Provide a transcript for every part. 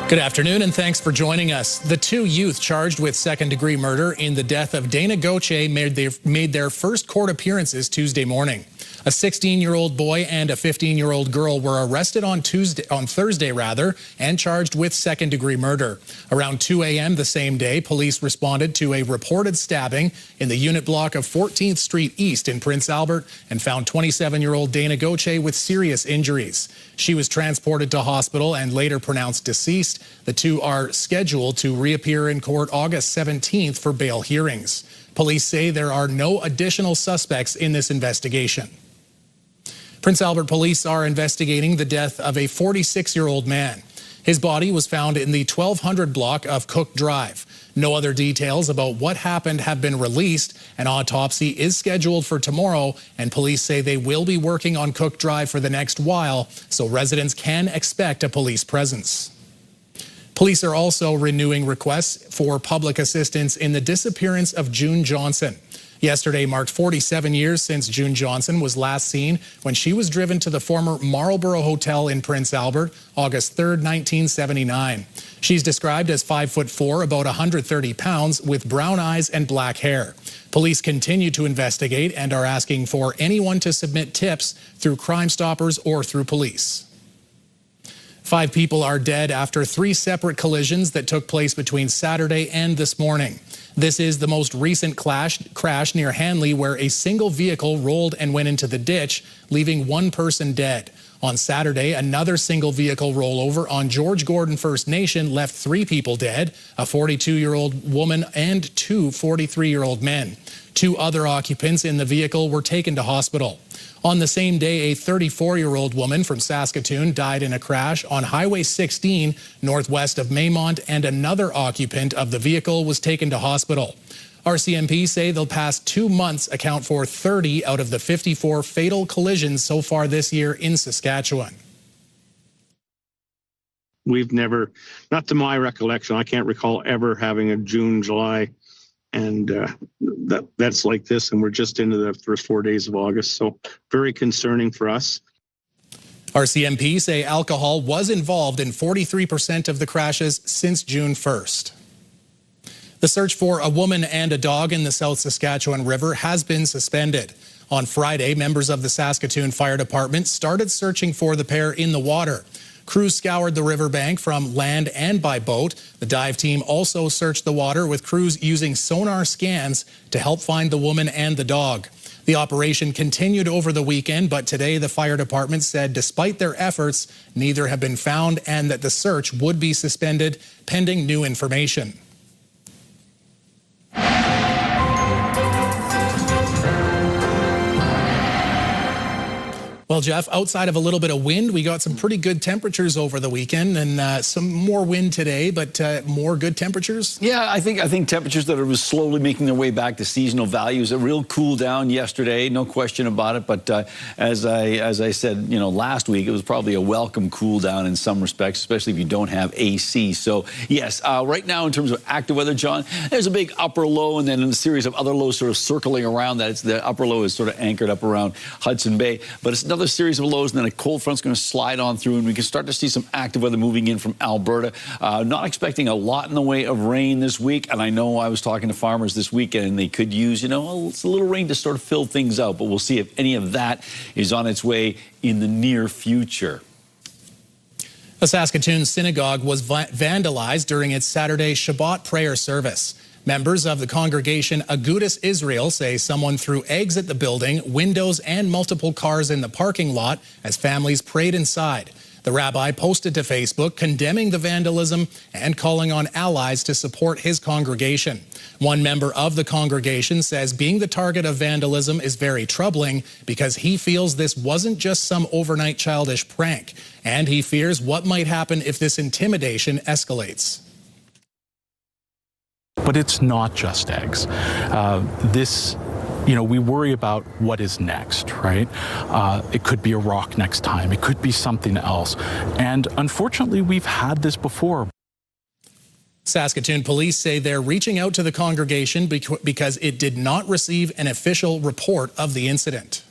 Good afternoon and thanks for joining us. The two youth charged with second-degree murder in the death of Daina Gauthier made their first court appearances Tuesday morning. A 16-year-old boy and a 15-year-old girl were arrested on Thursday, and charged with second-degree murder. Around 2 a.m. the same day, police responded to a reported stabbing in the unit block of 14th Street East in Prince Albert and found 27-year-old Daina Gauthier with serious injuries. She was transported to hospital and later pronounced deceased. The two are scheduled to reappear in court August 17th for bail hearings. Police say there are no additional suspects in this investigation. Prince Albert police are investigating the death of a 46-year-old man. His body was found in the 1200 block of Cook Drive. No other details about what happened have been released. An autopsy is scheduled for tomorrow, and police say they will be working on Cook Drive for the next while, so residents can expect a police presence. Police are also renewing requests for public assistance in the disappearance of June Johnson. Yesterday marked 47 years since June Johnson was last seen when she was driven to the former Marlborough Hotel in Prince Albert, August 3rd, 1979. She's described as 5'4", about 130 pounds, with brown eyes and black hair. Police continue to investigate and are asking for anyone to submit tips through Crime Stoppers or through police. 5 people are dead after 3 separate collisions that took place between Saturday and this morning. This is the most recent crash near Hanley, where a single vehicle rolled and went into the ditch, leaving 1 person dead. On Saturday, another single vehicle rollover on George Gordon First Nation left 3 people dead, a 42-year-old woman and 2 43-year-old men. 2 other occupants in the vehicle were taken to hospital. On the same day, a 34-year-old woman from Saskatoon died in a crash on Highway 16 northwest of Maymont, and another occupant of the vehicle was taken to hospital. RCMP say the past 2 months account for 30 out of the 54 fatal collisions so far this year in Saskatchewan. We've never, not to my recollection, I can't recall ever having a June, July, and that's like this, and we're just into the first 4 days of August, so very concerning for us. RCMP say alcohol was involved in 43% of the crashes since June 1st. The search for a woman and a dog in the South Saskatchewan River has been suspended. On Friday, members of the Saskatoon Fire Department started searching for the pair in the water. Crews scoured the riverbank from land and by boat. The dive team also searched the water with crews using sonar scans to help find the woman and the dog. The operation continued over the weekend, but today the fire department said despite their efforts, neither have been found and that the search would be suspended pending new information. Well, Jeff, outside of a little bit of wind, we got some pretty good temperatures over the weekend, and some more wind today, but more good temperatures? Yeah, I think temperatures that are slowly making their way back to seasonal values. A real cool down yesterday, no question about it. But as I said, last week, it was probably a welcome cool down in some respects, especially if you don't have AC. So yes, right now in terms of active weather, John, there's a big upper low, and then a series of other lows sort of circling around that. The upper low is sort of anchored up around Hudson Bay, but it's another series of lows, and then a cold front's going to slide on through, and we can start to see some active weather moving in from Alberta. Not expecting a lot in the way of rain this week, and I know I was talking to farmers this weekend, and they could use, it's a little rain to sort of fill things out, but we'll see if any of that is on its way in the near future. The Saskatoon Synagogue was vandalized during its Saturday Shabbat prayer service. Members of the congregation Agudas Israel say someone threw eggs at the building, windows, and multiple cars in the parking lot as families prayed inside. The rabbi posted to Facebook condemning the vandalism and calling on allies to support his congregation. One member of the congregation says being the target of vandalism is very troubling because he feels this wasn't just some overnight childish prank, and he fears what might happen if this intimidation escalates. But it's not just eggs. We worry about what is next, right? It could be a rock next time. It could be something else. And unfortunately, we've had this before. Saskatoon police say they're reaching out to the congregation because it did not receive an official report of the incident.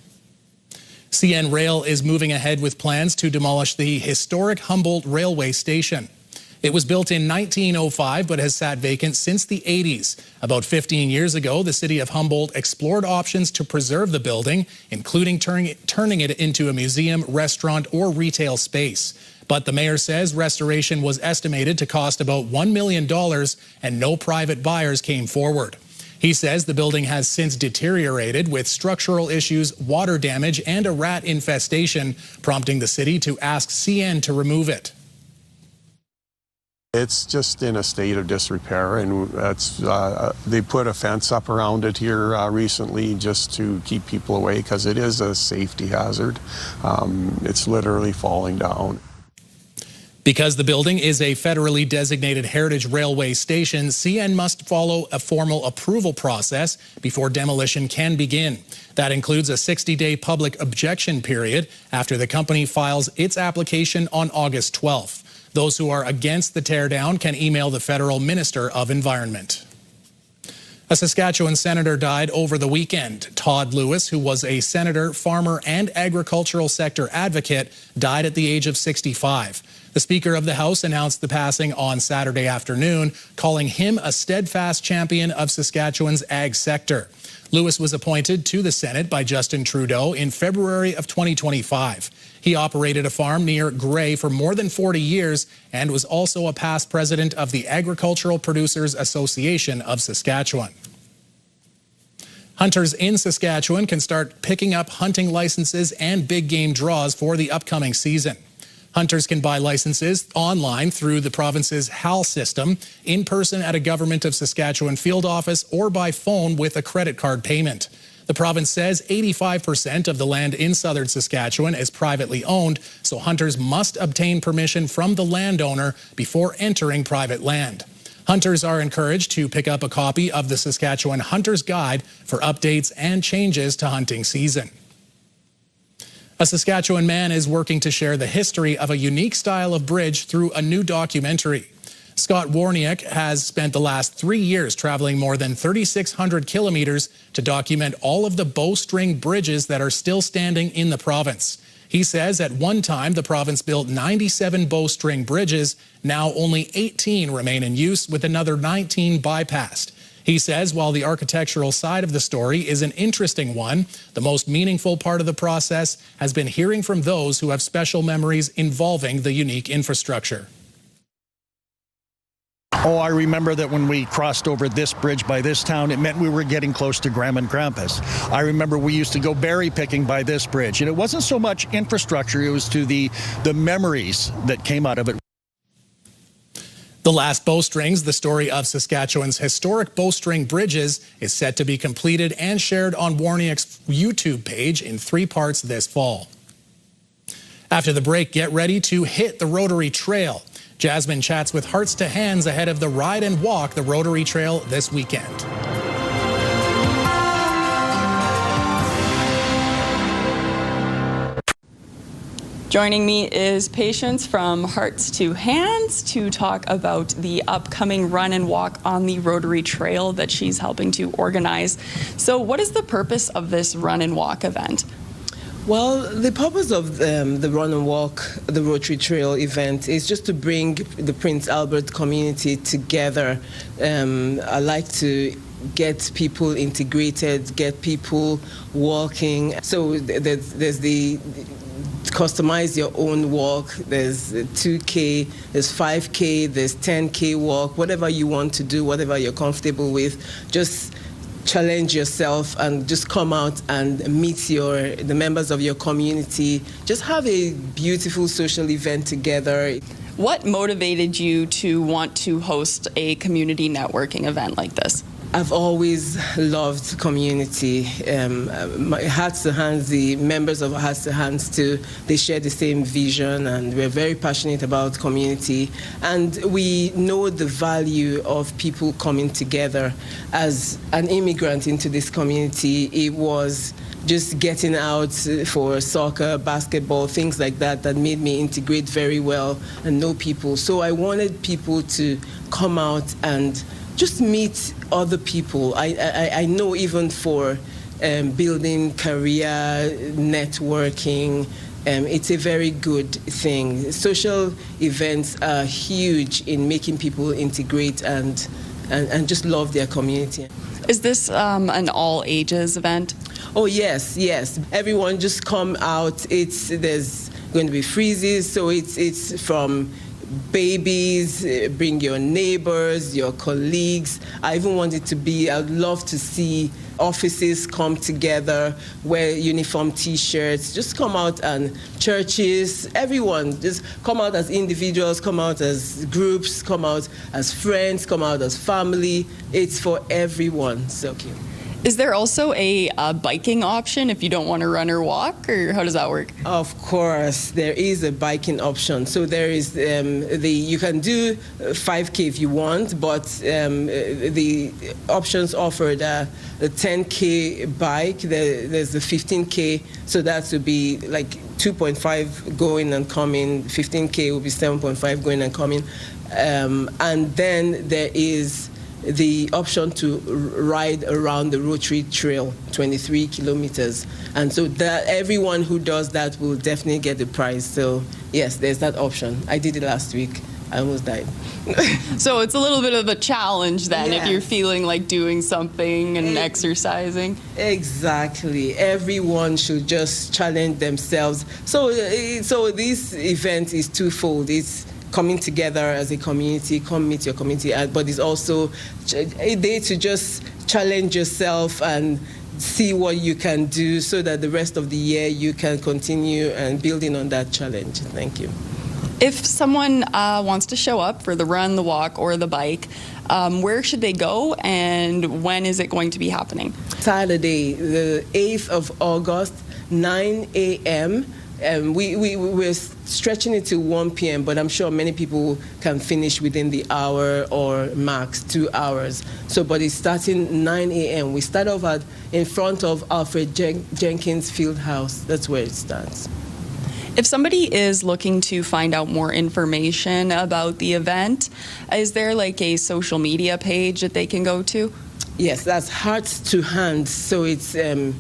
CN Rail is moving ahead with plans to demolish the historic Humboldt railway station. It was built in 1905 but has sat vacant since the 80s. About 15 years ago, the city of Humboldt explored options to preserve the building, including turning it into a museum, restaurant, or retail space. But the mayor says restoration was estimated to cost about $1 million and no private buyers came forward. He says the building has since deteriorated with structural issues, water damage, and a rat infestation, prompting the city to ask CN to remove it. It's just in a state of disrepair, and they put a fence up around it here recently just to keep people away because it is a safety hazard. It's literally falling down. Because the building is a federally designated heritage railway station, CN must follow a formal approval process before demolition can begin. That includes a 60-day public objection period after the company files its application on August 12th. Those who are against the teardown can email the federal Minister of Environment. A Saskatchewan senator died over the weekend. Todd Lewis, who was a senator, farmer, and agricultural sector advocate, died at the age of 65. The Speaker of the House announced the passing on Saturday afternoon, calling him a steadfast champion of Saskatchewan's ag sector. Lewis was appointed to the Senate by Justin Trudeau in February of 2025. He operated a farm near Gray for more than 40 years and was also a past president of the Agricultural Producers Association of Saskatchewan. Hunters in Saskatchewan can start picking up hunting licenses and big game draws for the upcoming season. Hunters can buy licenses online through the province's HAL system, in person at a Government of Saskatchewan field office, or by phone with a credit card payment. The province says 85% of the land in southern Saskatchewan is privately owned, so hunters must obtain permission from the landowner before entering private land. Hunters are encouraged to pick up a copy of the Saskatchewan Hunter's Guide for updates and changes to hunting season. A Saskatchewan man is working to share the history of a unique style of bridge through a new documentary. Scott Warniak has spent the last 3 years traveling more than 3,600 kilometers to document all of the bowstring bridges that are still standing in the province. He says at one time the province built 97 bowstring bridges. Now only 18 remain in use, with another 19 bypassed. He says while the architectural side of the story is an interesting one, the most meaningful part of the process has been hearing from those who have special memories involving the unique infrastructure. Oh, I remember that when we crossed over this bridge by this town, it meant we were getting close to Graham and Krampus. I remember we used to go berry picking by this bridge, and it wasn't so much infrastructure, it was to the memories that came out of it. The Last Bowstrings, the story of Saskatchewan's historic bowstring bridges, is set to be completed and shared on Warniak's YouTube page in 3 parts this fall. After the break, get ready to hit the Rotary Trail. Jasmine chats with Hearts to Hands ahead of the ride and walk the Rotary Trail this weekend. Joining me is Patience from Hearts to Hands to talk about the upcoming run and walk on the Rotary Trail that she's helping to organize. So what is the purpose of this run and walk event? Well, the purpose of the Run and Walk, the Rotary Trail event, is just to bring the Prince Albert community together. I like to get people integrated, get people walking. So there's the customize your own walk. There's 2K, there's 5K, there's 10K walk, whatever you want to do, whatever you're comfortable with. Just challenge yourself and just come out and meet the members of your community. Just have a beautiful social event together. What motivated you to want to host a community networking event like this? I've always loved community. Hearts to Hands, the members of Hearts to Hands too, they share the same vision, and we're very passionate about community. And we know the value of people coming together. As an immigrant into this community, it was just getting out for soccer, basketball, things like that made me integrate very well and know people. So I wanted people to come out and just meet other people. I know even for building career, networking. It's a very good thing. Social events are huge in making people integrate and just love their community. Is this an all ages event? Oh yes, yes. Everyone just come out. There's going to be freezes, so it's from babies, bring your neighbors, your colleagues. I even want it to be, I'd love to see offices come together, wear uniform T-shirts, just come out, and churches, everyone, just come out as individuals, come out as groups, come out as friends, come out as family. It's for everyone. So cute. Is there also a biking option if you don't want to run or walk, or how does that work? Of course, there is a biking option. So there is you can do 5K if you want, but the options offered the 10K bike, there's the 15K, so that would be like 2.5 going and coming, 15K will be 7.5 going and coming, and then there is the option to ride around the Rotary Trail, 23 kilometers. And so that everyone who does that will definitely get the prize. So yes, there's that option. I did it last week. I almost died. So it's a little bit of a challenge then, if you're feeling like doing something and exercising. Exactly. Everyone should just challenge themselves. So this event is twofold. It's coming together as a community, come meet your community, but it's also a day to just challenge yourself and see what you can do so that the rest of the year you can continue and building on that challenge. Thank you. If someone wants to show up for the run, the walk, or the bike, where should they go, and when is it going to be happening? Saturday, the 8th of August, 9 a.m. We're stretching it to 1 p.m., but I'm sure many people can finish within the hour or max 2 hours. So, but it's starting 9 a.m. We start off in front of Alfred Jenkins Field House. That's where it starts. If somebody is looking to find out more information about the event, is there like a social media page that they can go to? Yes, that's Hearts to Hands. So it's HEART,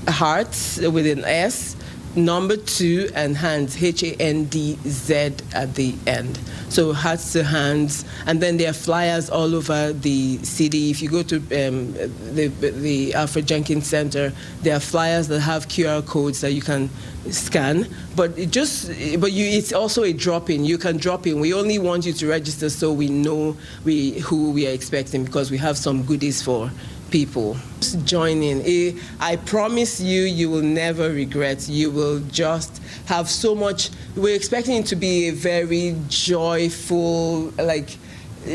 Hearts with an S, number 2, and Hands, HANDZ at the end. So Hearts to Hands, and then there are flyers all over the city. If you go to the Alfred Jenkins Center, there are flyers that have QR codes that you can scan. But it's also a drop-in. You can drop in. We only want you to register so we know who we are expecting, because we have some goodies for people. Just join in. I promise you, you will never regret. You will just have so much. We're expecting it to be a very joyful,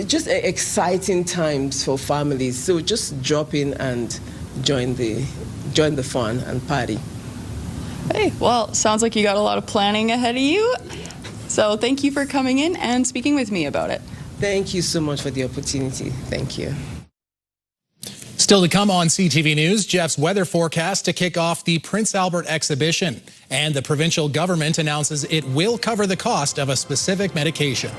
just exciting times for families. So just drop in and join the fun and party. Hey, well, sounds like you got a lot of planning ahead of you. So thank you for coming in and speaking with me about it. Thank you so much for the opportunity. Thank you. Still to come on CTV News, Jeff's weather forecast to kick off the Prince Albert exhibition. And the provincial government announces it will cover the cost of a specific medication.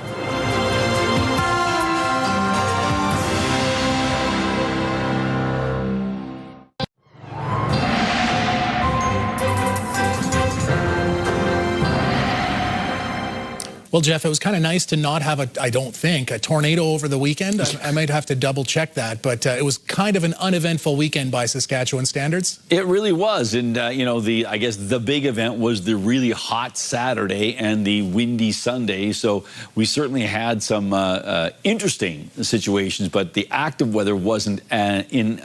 Well, Jeff, it was kind of nice to not have I don't think, a tornado over the weekend. I might have to double check that, but it was kind of an uneventful weekend by Saskatchewan standards. It really was. And, I guess the big event was the really hot Saturday and the windy Sunday. So we certainly had some interesting situations, but the active weather wasn't in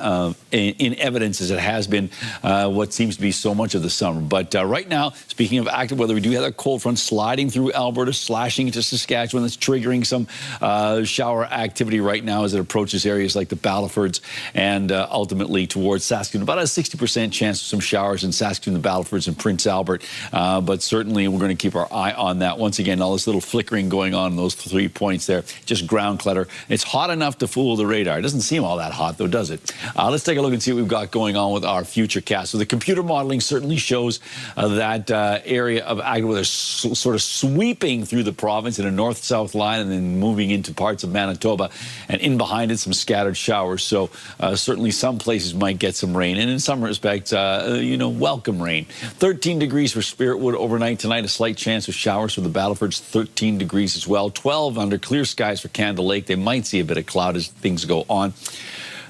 evidence as it has been what seems to be so much of the summer. But right now, speaking of active weather, we do have that cold front sliding through Alberta, slashing into Saskatchewan. That's triggering some shower activity right now as it approaches areas like the Battlefords and ultimately towards Saskatoon. About a 60% chance of some showers in Saskatoon, the Battlefords, and Prince Albert. But certainly we're going to keep our eye on that. Once again, all this little flickering going on in those 3 points there. Just ground clutter. It's hot enough to fool the radar. It doesn't seem all that hot, though, does it? Let's take a look and see what we've got going on with our futurecast. So the computer modeling certainly shows that area of active weather sort of sweeping through the province in a north-south line and then moving into parts of Manitoba. And in behind it, some scattered showers. So certainly some places might get some rain. And in some respects, welcome rain. 13 degrees for Spiritwood overnight tonight. A slight chance of showers for the Battlefords. 13 degrees as well. 12 under clear skies for Candle Lake. They might see a bit of cloud as things go on.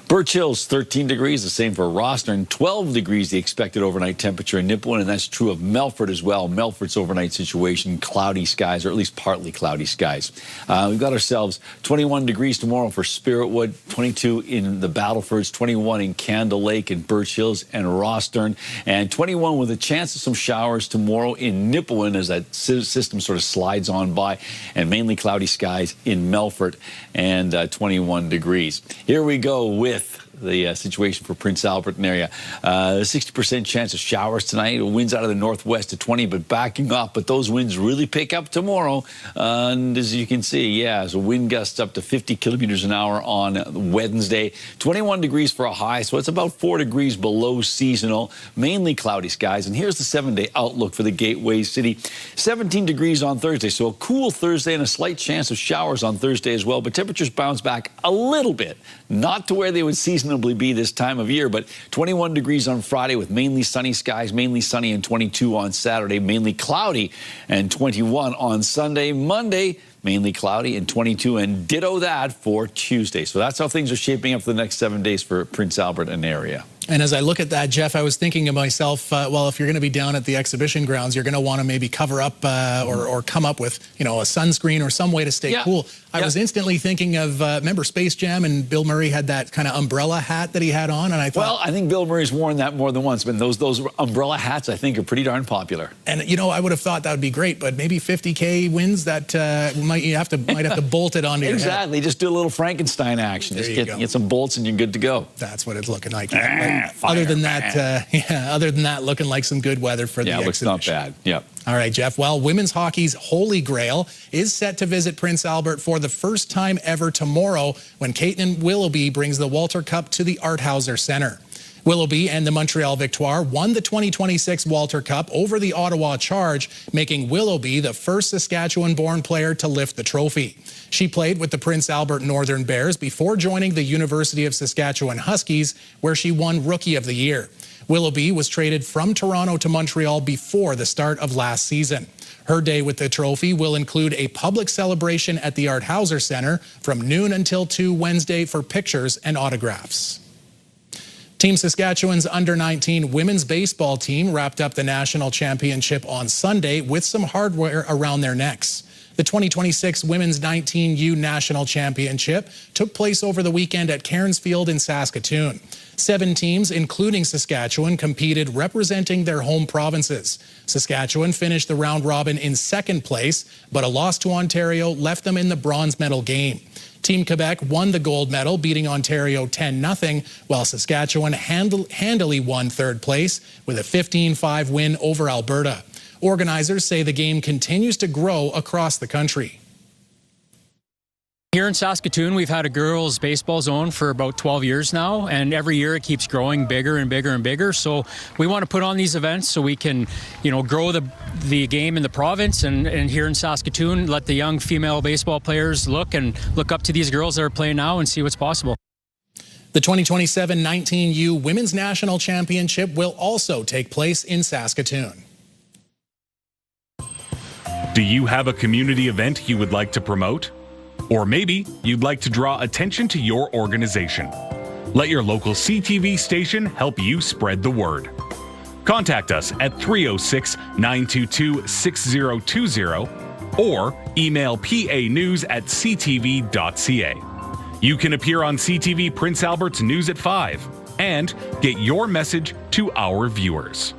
Birch Hills, 13 degrees, the same for Rostern. 12 degrees, the expected overnight temperature in Nipawin, and that's true of Melfort as well. Melfort's overnight situation, cloudy skies, or at least partly cloudy skies. We've got ourselves 21 degrees tomorrow for Spiritwood, 22 in the Battlefords, 21 in Candle Lake and Birch Hills and Rostern, and 21 with a chance of some showers tomorrow in Nipawin as that system sort of slides on by, and mainly cloudy skies in Melfort, and 21 degrees. Here we go with the situation for Prince Albert and area. 60% chance of showers tonight. Winds out of the northwest to 20, but backing off. But those winds really pick up tomorrow. And as you can see, so wind gusts up to 50 kilometers an hour on Wednesday. 21 degrees for a high, so it's about 4 degrees below seasonal. Mainly cloudy skies. And here's the 7-day outlook for the Gateway City. 17 degrees on Thursday, so a cool Thursday and a slight chance of showers on Thursday as well. But temperatures bounce back a little bit. Not to where they would seasonally be this time of year, but 21 degrees on Friday with mainly sunny skies, mainly sunny, and 22 on Saturday, mainly cloudy, and 21 on Sunday. Monday, mainly cloudy and 22, and ditto that for Tuesday. So that's how things are shaping up for the next 7 days for Prince Albert and area. And as I look at that, Jeff, I was thinking to myself, well, if you're going to be down at the exhibition grounds, you're going to want to maybe cover up or come up with, a sunscreen or some way to stay cool. I was instantly thinking of, remember Space Jam, and Bill Murray had that kind of umbrella hat that he had on, and I thought... Well, I think Bill Murray's worn that more than once, but those umbrella hats, I think, are pretty darn popular. And, I would have thought that would be great, but maybe 50K wins that might have to bolt it onto your head. Exactly, just do a little Frankenstein action. Just get some bolts and you're good to go. That's what it's looking like. Other than that, looking like some good weather for the exhibition. Yeah, looks not bad. Yep. All right, Jeff. Well, women's hockey's Holy Grail is set to visit Prince Albert for the first time ever tomorrow when Caitlin Willoughby brings the Walter Cup to the Arthauser Centre. Willoughby and the Montreal Victoire won the 2026 Walter Cup over the Ottawa Charge, making Willoughby the first Saskatchewan-born player to lift the trophy. She played with the Prince Albert Northern Bears before joining the University of Saskatchewan Huskies, where she won Rookie of the Year. Willoughby was traded from Toronto to Montreal before the start of last season. Her day with the trophy will include a public celebration at the Arthauser Centre from noon until 2 Wednesday for pictures and autographs. Team Saskatchewan's under-19 women's baseball team wrapped up the national championship on Sunday with some hardware around their necks. The 2026 Women's 19U National Championship took place over the weekend at Cairns Field in Saskatoon. 7 teams, including Saskatchewan, competed representing their home provinces. Saskatchewan finished the round robin in 2nd place, but a loss to Ontario left them in the bronze medal game. Team Quebec won the gold medal, beating Ontario 10-0, while Saskatchewan handily won 3rd place with a 15-5 win over Alberta. Organizers say the game continues to grow across the country. Here in Saskatoon, we've had a girls' baseball zone for about 12 years now, and every year it keeps growing bigger and bigger and bigger. So we want to put on these events so we can, grow the game in the province and here in Saskatoon, let the young female baseball players look up to these girls that are playing now and see what's possible. The 2027 19U Women's National Championship will also take place in Saskatoon. Do you have a community event you would like to promote? Or maybe you'd like to draw attention to your organization. Let your local CTV station help you spread the word. Contact us at 306-922-6020 or email panews@ctv.ca. You can appear on CTV Prince Albert's News at 5 and get your message to our viewers.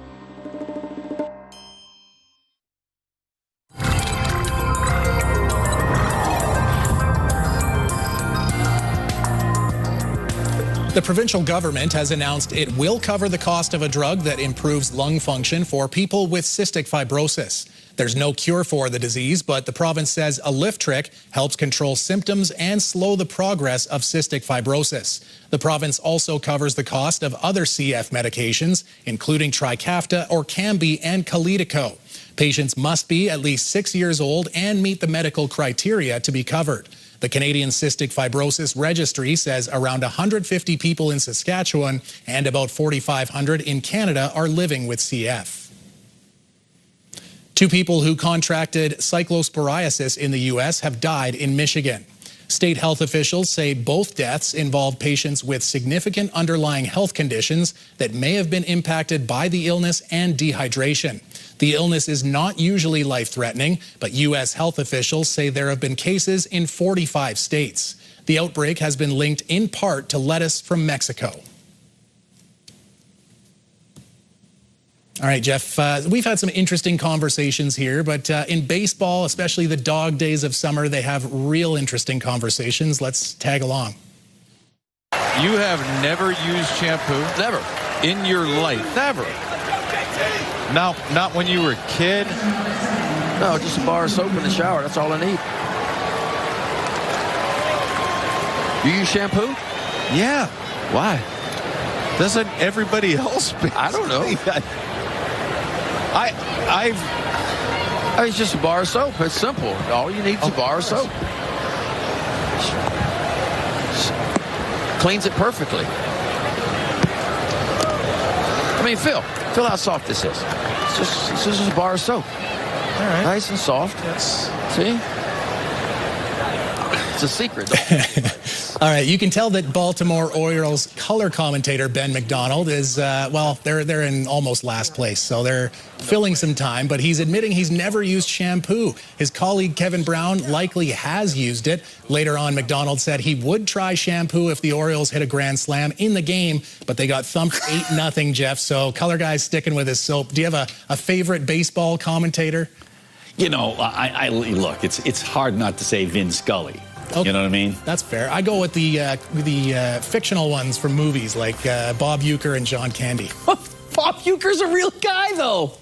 The provincial government has announced it will cover the cost of a drug that improves lung function for people with cystic fibrosis. There's no cure for the disease, but the province says a lift trick helps control symptoms and slow the progress of cystic fibrosis. The province also covers the cost of other CF medications, including Trikafta, Orkambi, and Kalydeco. Patients must be at least 6 years old and meet the medical criteria to be covered. The Canadian Cystic Fibrosis Registry says around 150 people in Saskatchewan and about 4,500 in Canada are living with CF. 2 people who contracted cyclosporiasis in the U.S. have died in Michigan. State health officials say both deaths involve patients with significant underlying health conditions that may have been impacted by the illness and dehydration. The illness is not usually life-threatening, but U.S. health officials say there have been cases in 45 states. The outbreak has been linked in part to lettuce from Mexico. All right, Jeff, we've had some interesting conversations here, but in baseball, especially the dog days of summer, they have real interesting conversations. Let's tag along. You have never used shampoo? Never. In your life? Never. Not when you were a kid? No, just a bar of soap in the shower. That's all I need. You use shampoo? Yeah. Why? Doesn't everybody else? I don't know. It's just a bar of soap. It's simple. All you need is a bar of soap. Cleans it perfectly. I mean, feel how soft this is. It's just a bar of soap. All right. Nice and soft. Yes. See? It's a secret. All right, you can tell that Baltimore Orioles color commentator Ben McDonald is, they're in almost last place, so they're filling some time, but he's admitting he's never used shampoo. His colleague Kevin Brown likely has used it. Later on, McDonald said he would try shampoo if the Orioles hit a grand slam in the game, but they got thumped 8-0, Jeff, so color guy's sticking with his soap. Do you have a favorite baseball commentator? You know, look, it's hard not to say Vin Scully. Okay. You know what I mean? That's fair. I go with the fictional ones from movies like Bob Uecker and John Candy. Bob Uecker's a real guy, though.